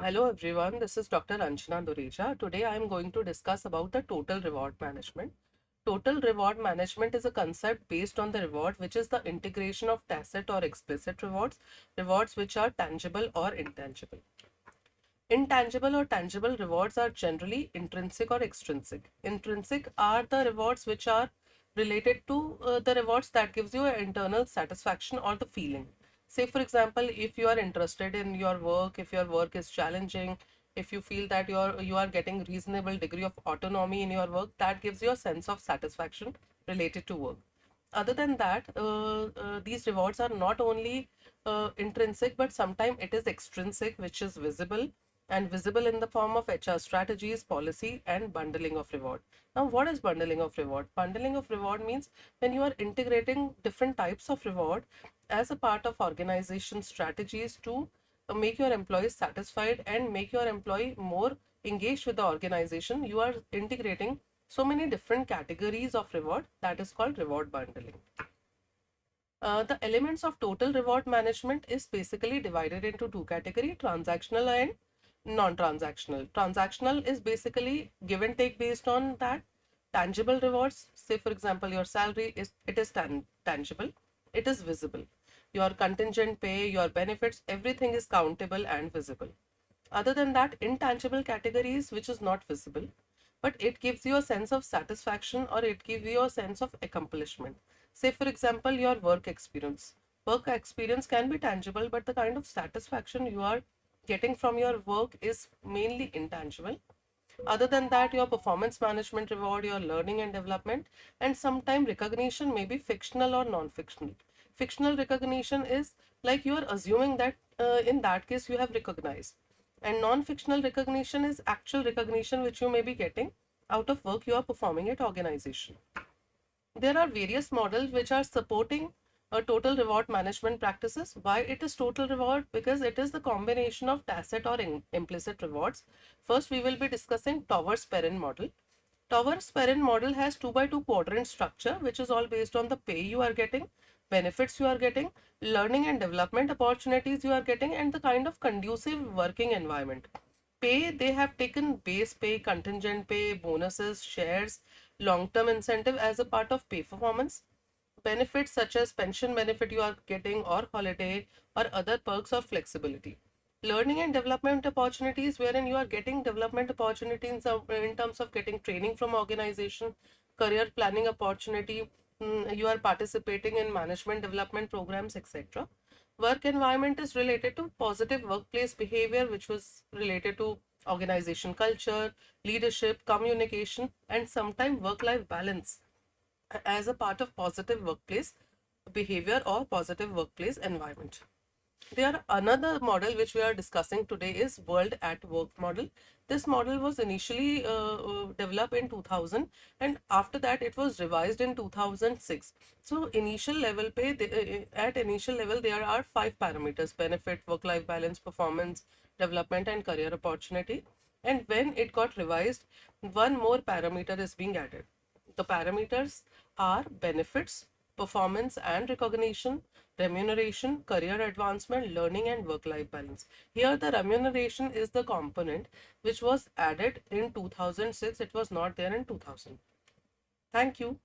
Hello everyone, this is Dr. Anjana Dureja. Today I am going to discuss about the total reward management. Total reward management is a concept based on the reward, which is the integration of tacit or explicit rewards, rewards which are tangible or intangible. Intangible or tangible rewards are generally intrinsic or extrinsic. Intrinsic are the rewards which are related to the rewards that gives you an internal satisfaction or the feeling. Say for example, if you are interested in your work, if your work is challenging, if you feel that you are getting reasonable degree of autonomy in your work, that gives you a sense of satisfaction related to work. Other than that, these rewards are not only intrinsic, but sometimes it is extrinsic, which is visible and visible in the form of HR strategies, policy, and bundling of reward. Now, what is bundling of reward? Bundling of reward means when you are integrating different types of reward as a part of organization strategies to make your employees satisfied and make your employee more engaged with the organization. You are integrating so many different categories of reward, that is called reward bundling. The elements of total reward management is basically divided into two categories, transactional and non-transactional. Transactional is basically give and take based on that. Tangible rewards, say for example your salary, is tangible, it is visible. Your contingent pay, your benefits, everything is countable and visible. Other than that, intangible categories which is not visible, but it gives you a sense of satisfaction or it gives you a sense of accomplishment. Say for example your work experience. Work experience can be tangible, but the kind of satisfaction you are getting from your work is mainly intangible. Other than that, your performance management reward, your learning and development, and sometimes recognition may be fictional or non-fictional. Fictional recognition is like you are assuming that in that case you have recognized, and non-fictional recognition is actual recognition which you may be getting out of work you are performing at organization. There are various models which are supporting total reward management practices. Why it is total reward? Because it is the combination of tacit or implicit rewards. First, we will be discussing Towers-Perrin model. Towers-Perrin model has 2 by 2 quadrant structure, which is all based on the pay you are getting, benefits you are getting, learning and development opportunities you are getting, and the kind of conducive working environment. Pay, they have taken base pay, contingent pay, bonuses, shares, long-term incentive as a part of pay performance. Benefits such as pension benefit you are getting, or holiday, or other perks or flexibility. Learning and development opportunities, wherein you are getting development opportunities in terms of getting training from organization, career planning opportunity, you are participating in management development programs, etc. Work environment is related to positive workplace behavior, which was related to organization culture, leadership, communication, and sometimes work-life balance as a part of positive workplace behavior or positive workplace environment. There another model which we are discussing today is World at Work model. This model was initially developed in 2000, and after that it was revised in 2006. So initial level pay, at initial level there are 5 parameters: benefit, work-life balance, performance, development, and career opportunity. And when it got revised, one more parameter is being added. The parameters are benefits, performance and recognition, remuneration, career advancement, learning, and work life balance. Here, the remuneration is the component which was added in 2006, it was not there in 2000. Thank you.